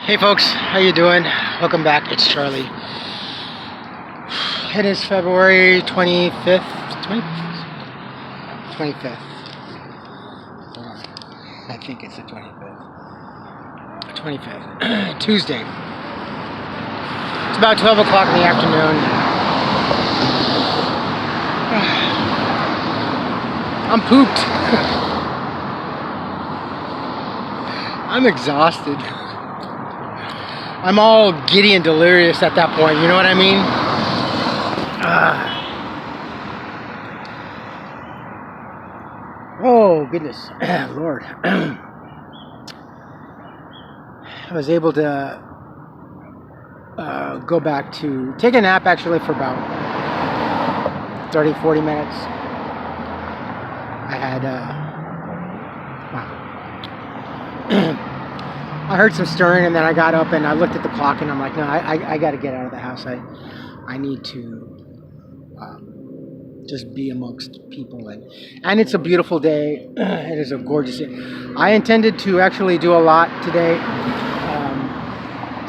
Hey folks, how you doing? Welcome back. It's Charlie. It is February 25th. 25th. I think it's the 25th. 25th. Tuesday. It's about 12 o'clock in the afternoon. I'm pooped. I'm exhausted. I'm all giddy and delirious at that point, you know what I mean? Oh, goodness. Lord. I was able to go back to take a nap actually for about 30-40 minutes. I had I heard some stirring, and then I got up and I looked at the clock, and I'm like, no, I got to get out of the house. I need to just be amongst people, and it's a beautiful day. It is a gorgeous day. I intended to actually do a lot today,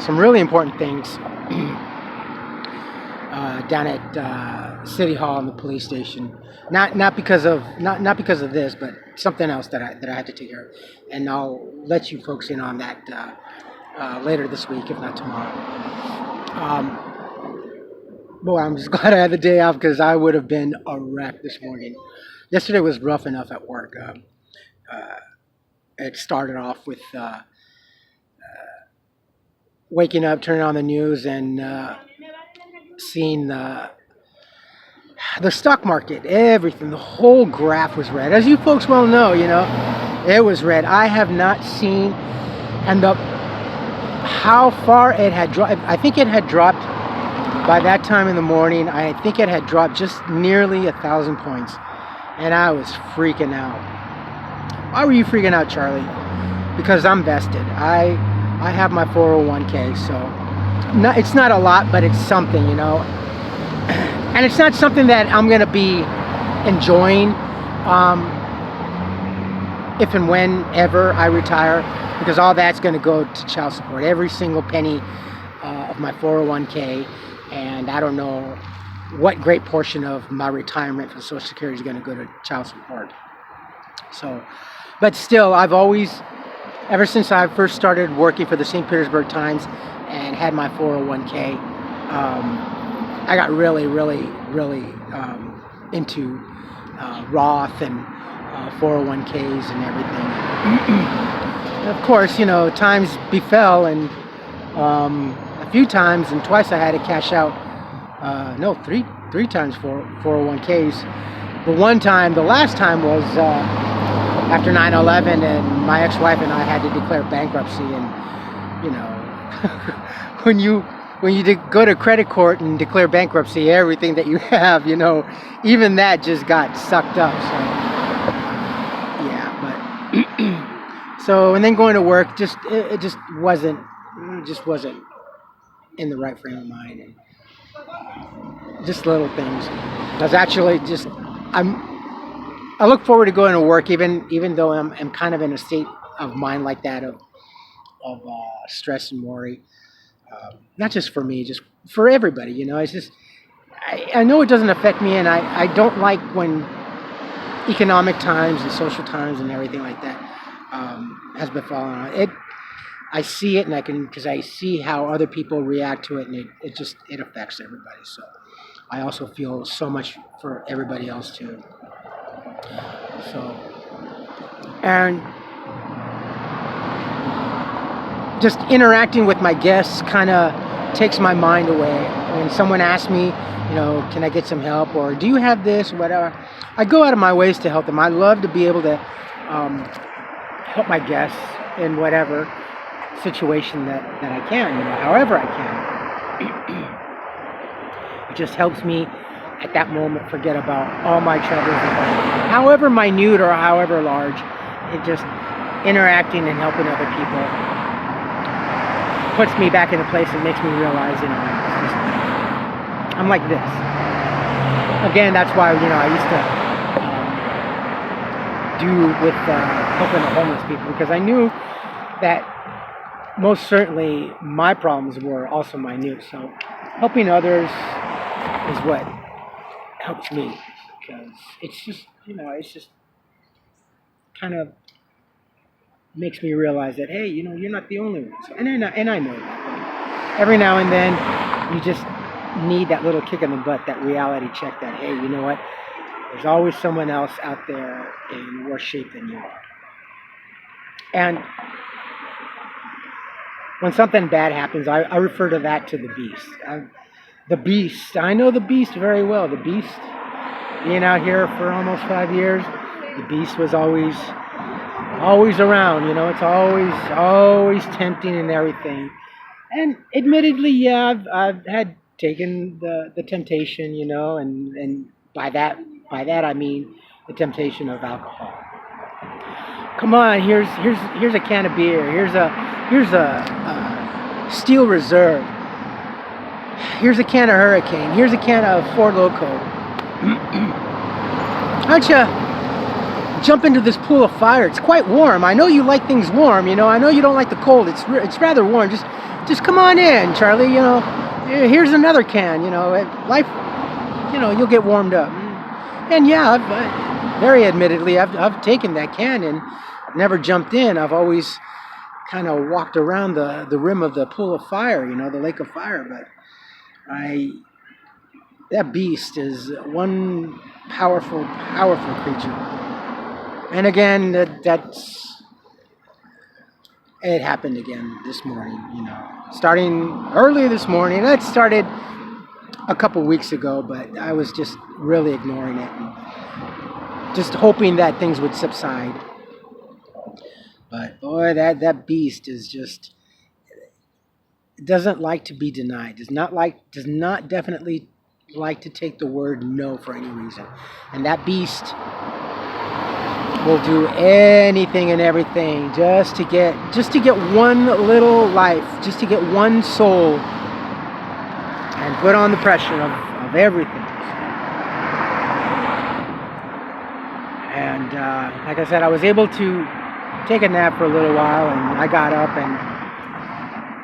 some really important things down at City Hall and the police station. Not because of this, but something else that I had to take care of, and I'll let you folks in on that later this week, if not tomorrow. Boy, I'm just glad I had the day off because I would have been a wreck this morning. Yesterday was rough enough at work. It started off with waking up, turning on the news, and seeing the stock market, everything, the whole graph was red. As you folks well know, it was red. I have not seen, and how far it had dropped. I think it had dropped by that time in the morning. I think it had dropped just nearly 1,000 points, and I was freaking out. Why were you freaking out, Charlie? Because I'm vested. I have my 401k, so it's not a lot, but it's something, And it's not something that I'm going to be enjoying if and whenever I retire, because all that's going to go to child support. Every single penny of my 401k, and I don't know what great portion of my retirement from Social Security is going to go to child support. So, but still, I've always, ever since I first started working for the St. Petersburg Times and had my 401k, I got really into Roth and 401ks and everything. And of course, times befell, and a few times, and twice I had to cash out. Three times for 401ks. The last time was after 9/11, and my ex-wife and I had to declare bankruptcy. And when you go to credit court and declare bankruptcy, everything that you have, even that just got sucked up. So yeah, but so, and then going to work, it just wasn't in the right frame of mind, and just little things. I was actually I look forward to going to work, even though I'm kind of in a state of mind like that of stress and worry. Not just for me, just for everybody, It's just, I know it doesn't affect me, and I don't like when economic times and social times and everything like that has befallen it. I see it, and because I see how other people react to it, and it affects everybody. So I also feel so much for everybody else too. So, and just interacting with my guests kind of takes my mind away. When someone asks me, can I get some help, or do you have this, or whatever, I go out of my ways to help them. I love to be able to help my guests in whatever situation that I can, however I can. It just helps me at that moment forget about all my troubles, however minute or however large. It just interacting and helping other people puts me back into place and makes me realize, I'm like this. Again, that's why, I used to do with helping the homeless people, because I knew that most certainly my problems were also minute. So helping others is what helps me, because it's just, it's just kind of makes me realize that, hey, you're not the only one. So, and I know that. But every now and then, you just need that little kick in the butt, that reality check that, hey, you know what? There's always someone else out there in worse shape than you are. And when something bad happens, I refer to that to the beast. The beast. I know the beast very well. The beast, being out here for almost 5 years, the beast was always around. It's always tempting and everything. And admittedly, yeah, I've had taken the temptation, and by that I mean the temptation of alcohol. Come on, here's a can of beer. Here's a Steel Reserve. Here's a can of Hurricane. Here's a can of Four Loko. Why don't you jump into this pool of fire? It's quite warm. I know you like things warm. I know you don't like the cold. It's rather warm. Just come on in, Charlie. Here's another can. Life. You'll get warmed up. And yeah, very admittedly, I've taken that can and never jumped in. I've always kind of walked around the rim of the pool of fire, the lake of fire. But that beast is one powerful creature. And again, it happened again this morning. Starting early this morning. That started a couple weeks ago, but I was just really ignoring it and just hoping that things would subside. But boy, that beast is just doesn't like to be denied. Does not definitely like to take the word no for any reason. And that beast will do anything and everything just to get one little life, just to get one soul, and put on the pressure of everything. And like I said, I was able to take a nap for a little while, and I got up, and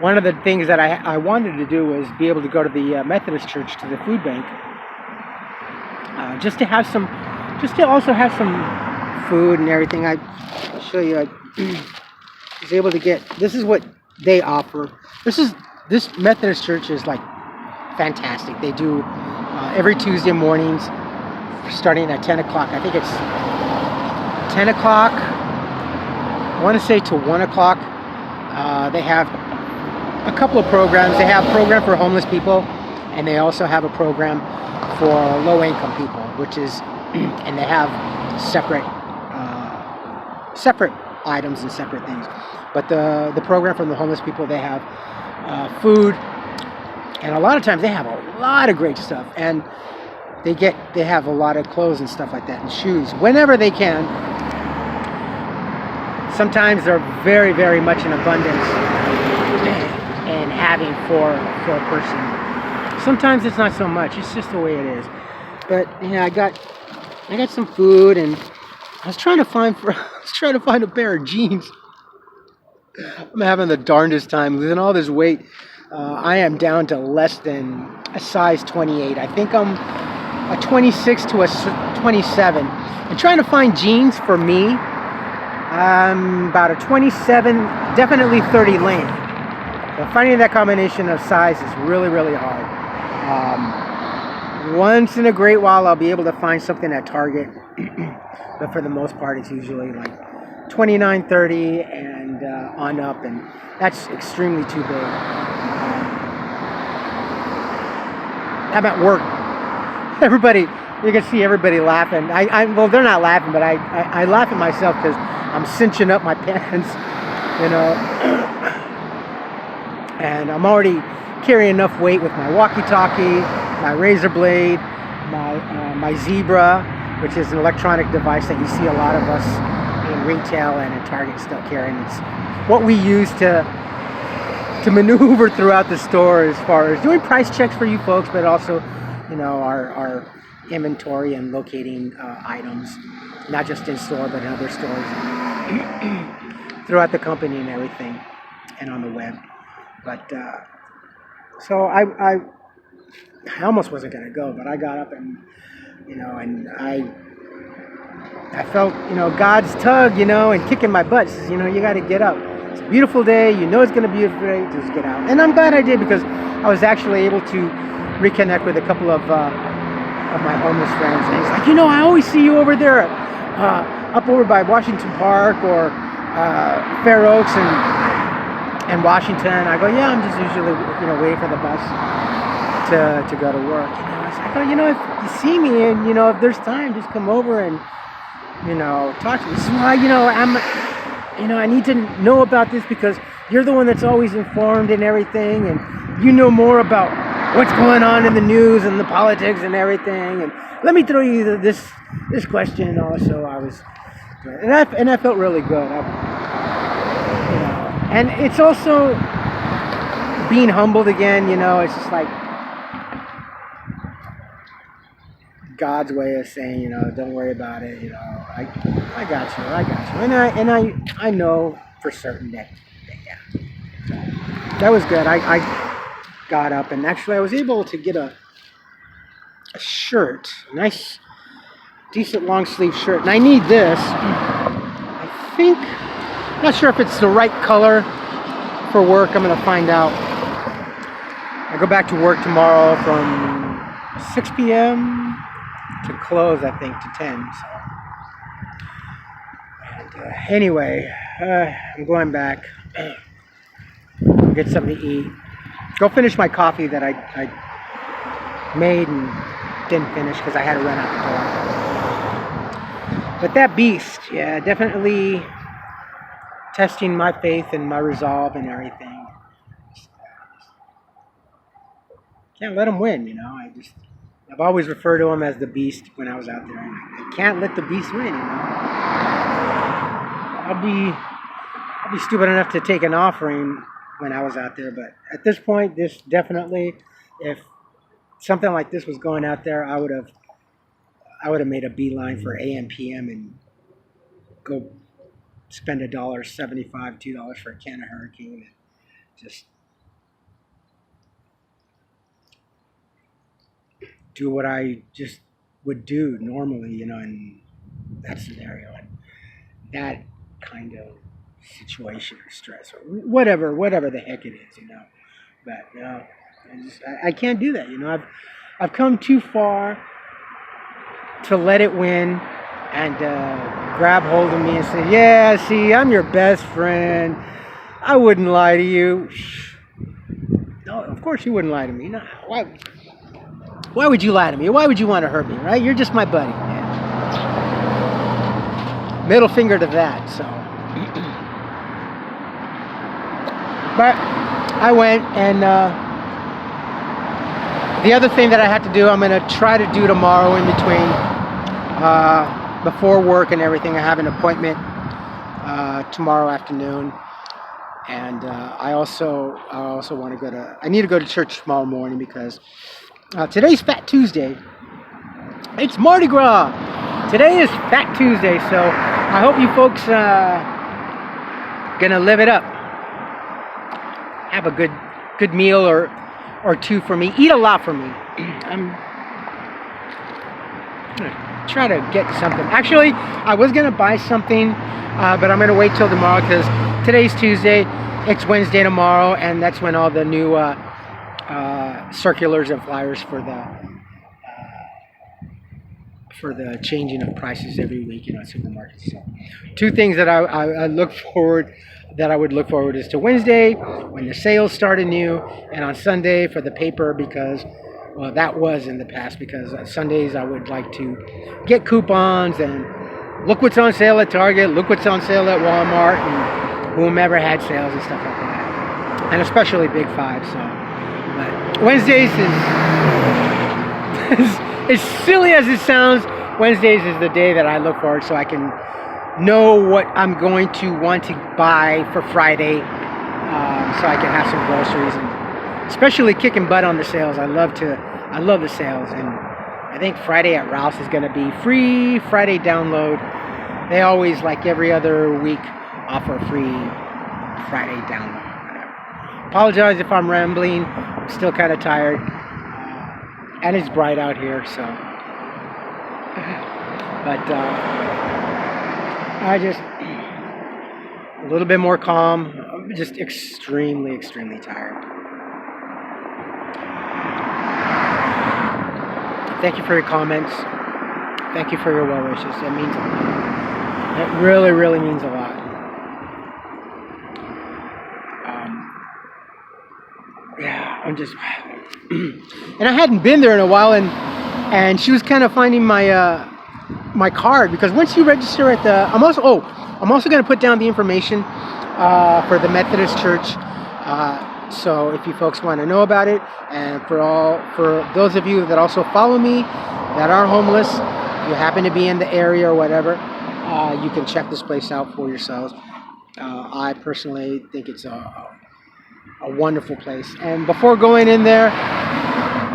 one of the things that I wanted to do was be able to go to the Methodist church, to the food bank, just to also have some food and everything. I'll show you. I was able to get, this is what they offer. This Methodist church is like fantastic. They do every Tuesday mornings, starting at 10 o'clock. I think it's 10 o'clock. I want to say to 1 o'clock. They have a couple of programs. They have a program for homeless people, and they also have a program for low-income people, and they have separate items and separate things. But the program for the homeless people, they have food, and a lot of times they have a lot of great stuff, and they have a lot of clothes and stuff like that, and shoes whenever they can. Sometimes they're very, very much in abundance and having for a person. Sometimes it's not so much. It's just the way it is. But yeah, I got some food, and I was trying to find a pair of jeans. I'm having the darndest time losing all this weight. I am down to less than a size 28. I think I'm a 26 to a 27. And trying to find jeans for me, I'm about a 27, definitely 30 length. But finding that combination of size is really, really hard. Once in a great while, I'll be able to find something at Target. But for the most part, it's usually like 29, 30, and on up. And that's extremely too big. I'm at work. You can see everybody laughing. Well, they're not laughing, but I laugh at myself because I'm cinching up my pants, and I'm already carrying enough weight with my walkie-talkie, my razor blade, my Zebra, which is an electronic device that you see a lot of us in retail and in Target still carrying. It's what we use to maneuver throughout the store as far as doing price checks for you folks, but also, our inventory and locating items, not just in store but in other stores throughout the company and everything. and on the web. But so I almost wasn't going to go, but I got up and and I felt God's tug, and kicking my butt. Says, you got to get up. It's a beautiful day. It's going to be a beautiful day. Just get out. And I'm glad I did, because I was actually able to reconnect with a couple of my homeless friends. And he's like, I always see you over there, up over by Washington Park or Fair Oaks and Washington. I go, yeah, I'm just usually waiting for the bus to go to work. I was like, if you see me and if there's time, just come over and talk to me. So I need to know about this because you're the one that's always informed and everything, and you know more about what's going on in the news and the politics and everything. And let me throw you this question also. And I felt really good. And it's also being humbled again. It's just like God's way of saying, don't worry about it. I got you. And I know for certain that yeah. So that was good. I got up, and actually I was able to get a shirt, a nice, decent long sleeve shirt. And I need this. I think, not sure if it's the right color for work. I'm going to find out. I go back to work tomorrow from 6 p.m. to close, I think, to 10. So. And anyway, I'm going back. Get something to eat. Go finish my coffee that I made and didn't finish because I had to run out the door. But that beast, yeah, definitely testing my faith and my resolve and everything. Can't let him win, I've always referred to him as the beast when I was out there. I can't let the beast win, I'll be stupid enough to take an offering when I was out there, but at this point, this definitely, if something like this was going out there, I would have made a beeline for AM PM and go spend $1.75, $2 for a can of Hurricane, and just do what I just would do normally, in that scenario, and that kind of situation or stress or whatever the heck it is, But I can't do that, I've come too far to let it win and grab hold of me and say, yeah, see, I'm your best friend. I wouldn't lie to you. No, of course you wouldn't lie to me. No, why would you lie to me? Why would you want to hurt me, right? You're just my buddy, man. Middle finger to that, so. But I went, and the other thing that I had to do, I'm going to try to do tomorrow in between, before work and everything. I have an appointment tomorrow afternoon, and I also want to I need to go to church tomorrow morning because today's Fat Tuesday. It's Mardi Gras. Today is Fat Tuesday, so I hope you folks gonna live it up. Have a good meal or two for me. Eat a lot for me. I'm gonna try to get something. Actually, I was gonna buy something, but I'm gonna wait till tomorrow because today's Tuesday. It's Wednesday tomorrow, and that's when all the new circulars and flyers for the changing of prices every week at supermarkets. So, two things that I look forward. That I would look forward is to Wednesday when the sales start anew, and on Sunday for the paper because, well, that was in the past because Sundays I would like to get coupons and look what's on sale at Target, look what's on sale at Walmart, and whomever had sales and stuff like that, and especially Big Five. So, but Wednesdays is as silly as it sounds. Wednesdays is the day that I look forward so I can know what I'm going to want to buy for Friday, so I can have some groceries, and especially kicking butt on the sales. I love the sales, and I think Friday at Ralph's is going to be free Friday download. They always, like every other week, offer a free Friday download. apologize if I'm rambling. I'm still kind of tired. And it's bright out here, so. But I just, a little bit more calm. I'm just extremely, extremely tired. Thank you for your comments. Thank you for your well wishes. It means a lot. It really, really means a lot. Yeah, I'm just, and I hadn't been there in a while, and she was kind of finding my my card, because once you register at the, I'm also going to put down the information for the Methodist Church. So if you folks want to know about it, and for those of you that also follow me that are homeless, if you happen to be in the area or whatever, you can check this place out for yourselves. I personally think it's a wonderful place. And before going in there,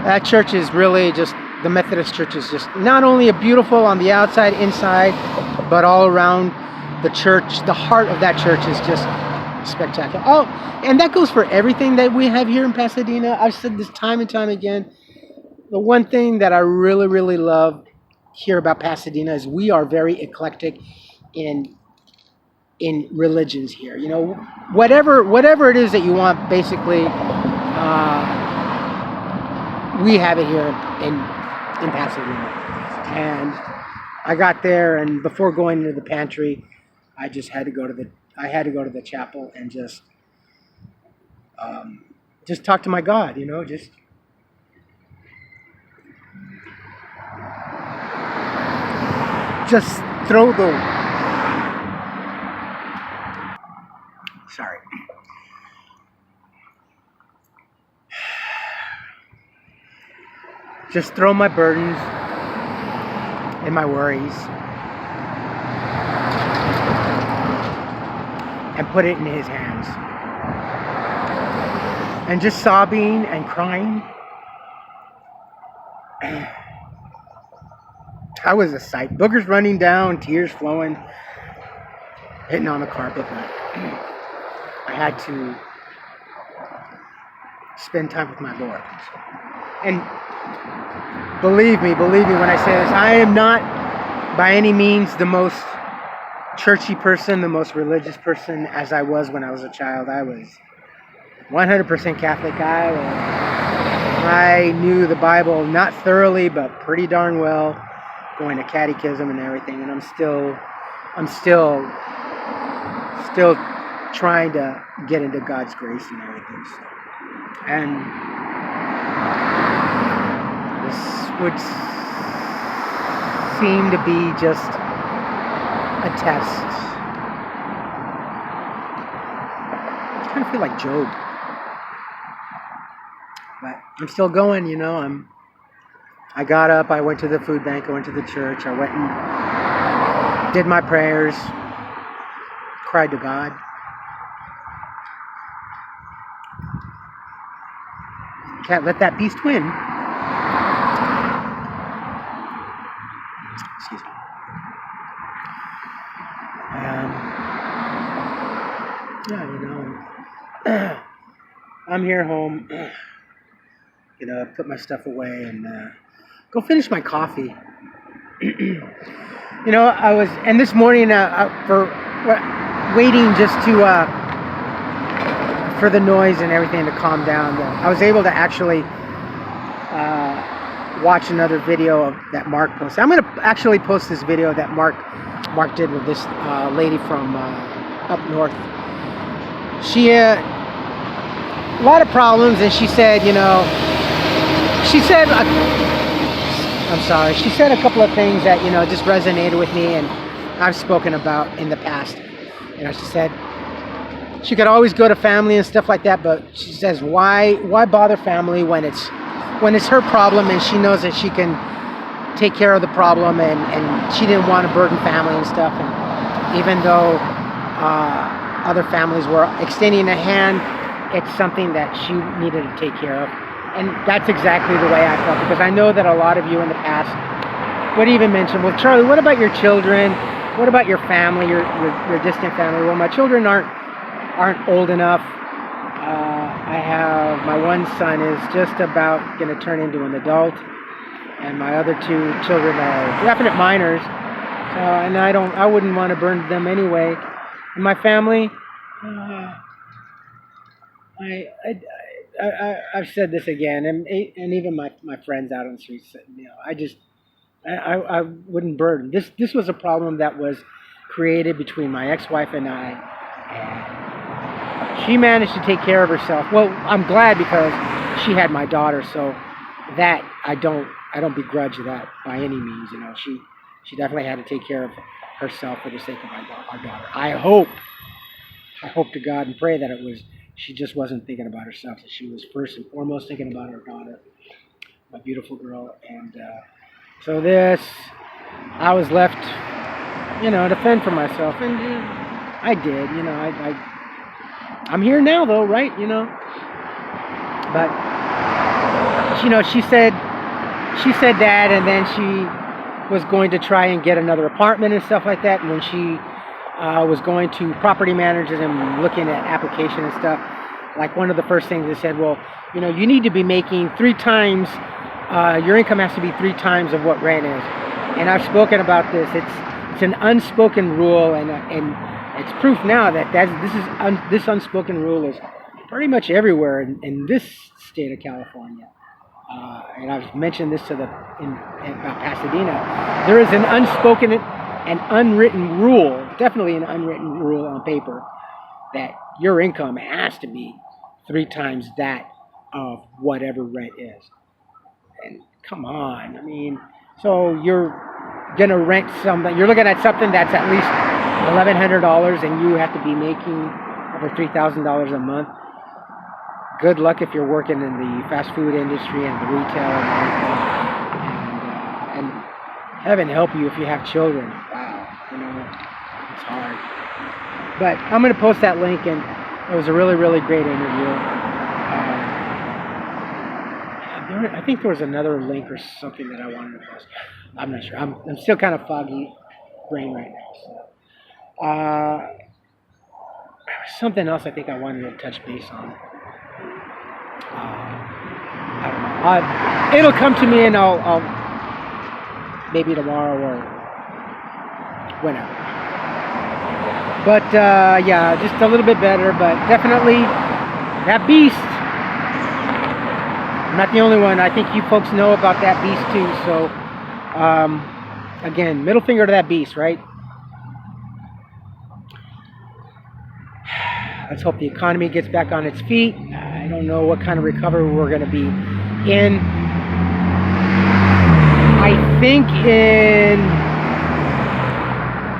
that church is really just, the Methodist Church is just not only a beautiful on the outside, inside, but all around the church. The heart of that church is just spectacular. Oh, and that goes for everything that we have here in Pasadena. I've said this time and time again. The one thing that I really, really love here about Pasadena is we are very eclectic in religions here. You know, whatever it is that you want, basically, we have it here in Pasadena. And I got there, and before going into the pantry, I just had to go to the chapel and just talk to my God, you know, just throw the, sorry. Just throw my burdens and my worries and put it in his hands. And just sobbing and crying. I was a sight. Boogers running down, tears flowing, hitting on the carpet. I had to spend time with my Lord. And believe me when I say this, I am not by any means the most churchy person, the most religious person as I was when I was a child. I was 100% Catholic. I knew the Bible, not thoroughly, but pretty darn well, going to catechism and everything. And I'm still trying to get into God's grace and everything. So. And this would seem to be just a test. I kind of feel like Job. But I'm still going, you know. I got up, I went to the food bank, I went to the church, I went and did my prayers, cried to God. Can't let that beast win. Excuse me. Yeah, you know, I'm here home. You know, put my stuff away and go finish my coffee. You know, and this morning waiting just for the noise and everything to calm down, I was able to actually watch another video that Mark posted. I'm going to actually post this video that Mark did with this lady from up north. She had a lot of problems, and she said, you know, she said a couple of things that, you know, just resonated with me and I've spoken about in the past. You know, she said she could always go to family and stuff like that, but she says, why bother family when it's her problem and she knows that she can take care of the problem, and she didn't want to burden family and stuff. And even though other families were extending a hand, it's something that she needed to take care of. And that's exactly the way I felt, because I know that a lot of you in the past would even mention, well, Charlie, what about your children? What about your family, your distant family? Well, my children aren't old enough. I have my one son is just about going to turn into an adult, and my other two children are definite minors. So, and I wouldn't want to burn them anyway. And my family, I've said this again, and even my friends out on the streets, I wouldn't burden. This was a problem that was created between my ex-wife and I, and she managed to take care of herself. Well, I'm glad because she had my daughter, so that I don't begrudge that by any means. She definitely had to take care of herself for the sake of our daughter. I hope to God and pray that she just wasn't thinking about herself, that she was first and foremost thinking about her daughter, my beautiful girl. And so I was left, to fend for myself, and I did. I'm here now, though, right? But she said that, and then she was going to try and get another apartment and stuff like that. And when she was going to property managers and looking at application and stuff, like one of the first things they said, well, you need to be making 3 times, your income has to be 3 times of what rent is. And I've spoken about this. It's an unspoken rule, and it's proof now that this unspoken rule is pretty much everywhere in this state of California. And I've mentioned this about Pasadena. There is an unspoken and unwritten rule, definitely an unwritten rule on paper, that your income has to be 3 times that of whatever rent is. And come on, so you're gonna rent something. You're looking at something that's at least $1,100, and you have to be making over $3,000 a month. Good luck if you're working in the fast food industry and the retail and everything. And heaven help you if you have children. Wow, it's hard. But I'm going to post that link, and it was a really, really great interview. I think there was another link or something that I wanted to post. I'm not sure. I'm still kind of foggy brain right now. So, something else I think I wanted to touch base on. I don't know. It'll come to me, and I'll maybe tomorrow or whenever. But yeah, just a little bit better. But definitely that beast. I'm not the only one. I think you folks know about that beast too. So again, middle finger to that beast, right? Let's hope the economy gets back on its feet. I don't know what kind of recovery we're going to be in. I think in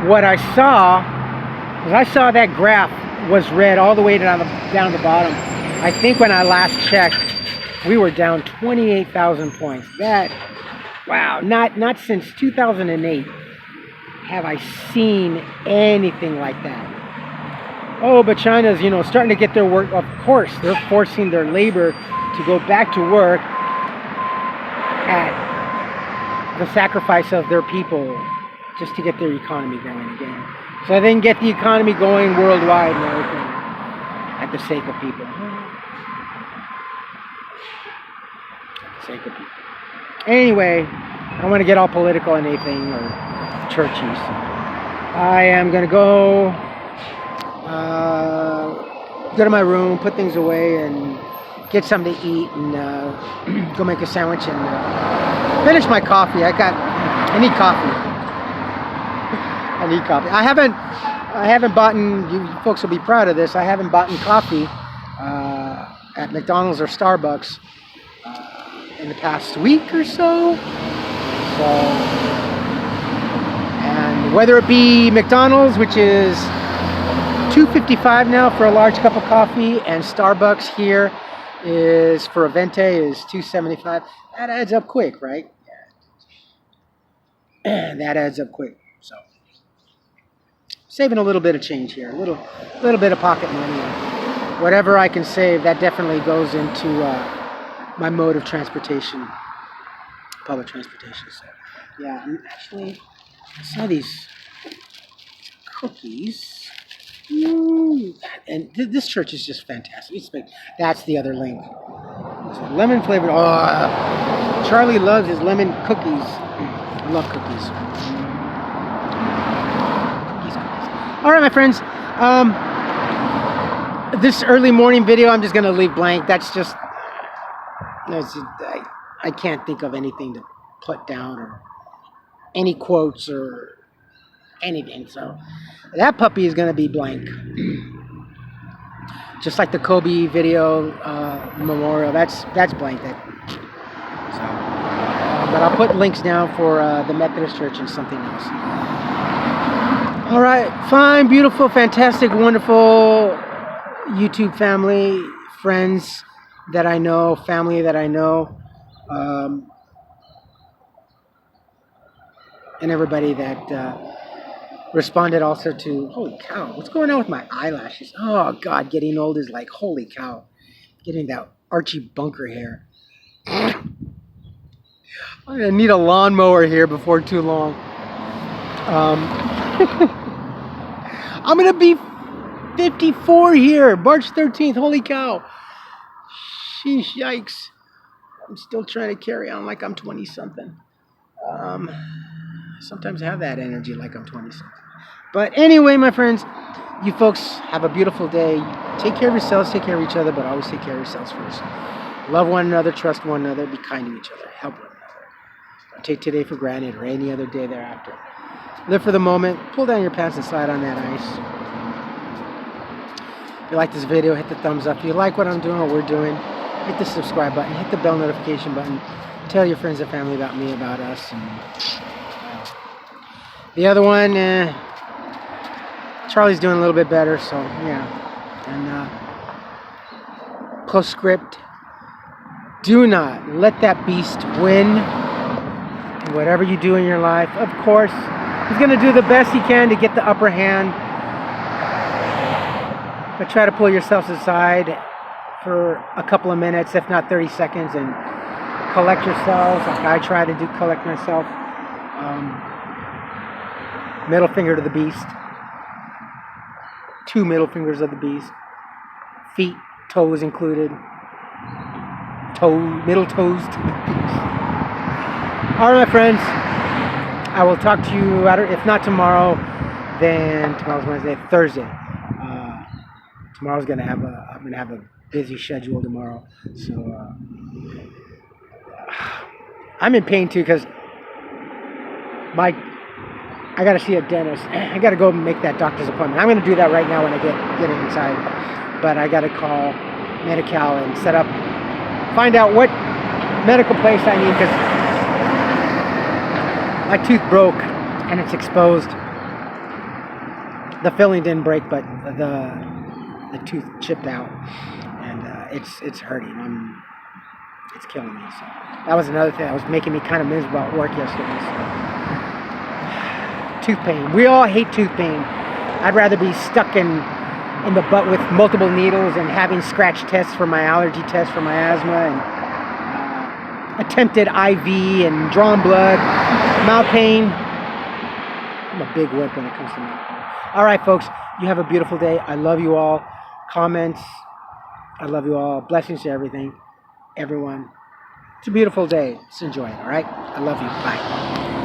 what I saw, because I saw that graph was red all the way down the bottom. I think when I last checked, we were down 28,000 points. Wow, not since 2008 have I seen anything like that. Oh, but China's, starting to get their work. Of course, they're forcing their labor to go back to work at the sacrifice of their people just to get their economy going again. So they can get the economy going worldwide and everything at the sake of people. At the sake of people. Anyway, I don't want to get all political on anything or churchy. So I am going to go to my room, put things away, and get something to eat, and go make a sandwich and finish my coffee. I need coffee. I need coffee. I haven't bought, you folks will be proud of this, I haven't bought coffee at McDonald's or Starbucks in the past week or so. And whether it be McDonald's, which is $2.55 now for a large cup of coffee, and Starbucks here is for a venti is $2.75. That adds up quick, right? Yeah. That adds up quick. So saving a little bit of change here, a little bit of pocket money. Whatever I can save, that definitely goes into my mode of transportation, public transportation. So yeah, actually I saw these cookies. And this church is just fantastic. That's the other link. Lemon flavored. Oh, Charlie loves his lemon cookies. I love cookies. Cookies. All right, my friends. This early morning video, I'm just gonna leave blank. That's just. I can't think of anything to put down or any quotes or anything. So that puppy is gonna be blank. Just like the Kobe video memorial, that's blank. But I'll put links down for the Methodist Church and something else. All right, fine, beautiful, fantastic, wonderful YouTube family, friends that I know, family that I know, and everybody that responded also to, holy cow, what's going on with my eyelashes? Oh, God, getting old is like, holy cow, getting that Archie Bunker hair. I'm going to need a lawnmower here before too long. I'm going to be 54 here, March 13th, holy cow. Sheesh, yikes. I'm still trying to carry on like I'm 20-something. Sometimes I have that energy like I'm 20-something. But anyway, my friends, you folks have a beautiful day. Take care of yourselves, take care of each other, but always take care of yourselves first. Love one another, trust one another, be kind to each other, help one another. Don't take today for granted or any other day thereafter. Live for the moment, pull down your pants and slide on that ice. If you like this video, hit the thumbs up. If you like what I'm doing or we're doing, hit the subscribe button, hit the bell notification button. Tell your friends and family about me, about us. And the other one, Charlie's doing a little bit better, so yeah. And postscript, do not let that beast win. Whatever you do in your life, of course, he's going to do the best he can to get the upper hand. But try to pull yourselves aside for a couple of minutes, if not 30 seconds, and collect yourselves like I try to do, collect myself. Middle finger to the beast. 2 middle fingers of the beast. Feet, toes included. Middle toes to the beast. All right, my friends. I will talk to you, if not tomorrow, then tomorrow's Wednesday, Thursday. Tomorrow's I'm gonna have a busy schedule tomorrow, so I'm in pain too because I gotta see a dentist. I gotta go make that doctor's appointment. I'm gonna do that right now when I get inside, but I gotta call Medi-Cal and find out what medical place I need because my tooth broke and it's exposed. The filling didn't break, but the tooth chipped out, and it's hurting. It's killing me. So that was another thing that was making me kind of miserable at work yesterday. So. Tooth pain. We all hate tooth pain. I'd rather be stuck in the butt with multiple needles and having scratch tests for my allergy tests for my asthma and attempted IV and drawn blood, mouth pain. I'm a big whip when it comes to mouth pain. All right, folks. You have a beautiful day. I love you all. Comments. I love you all. Blessings to everyone. It's a beautiful day. Let's enjoy it, all right? I love you. Bye.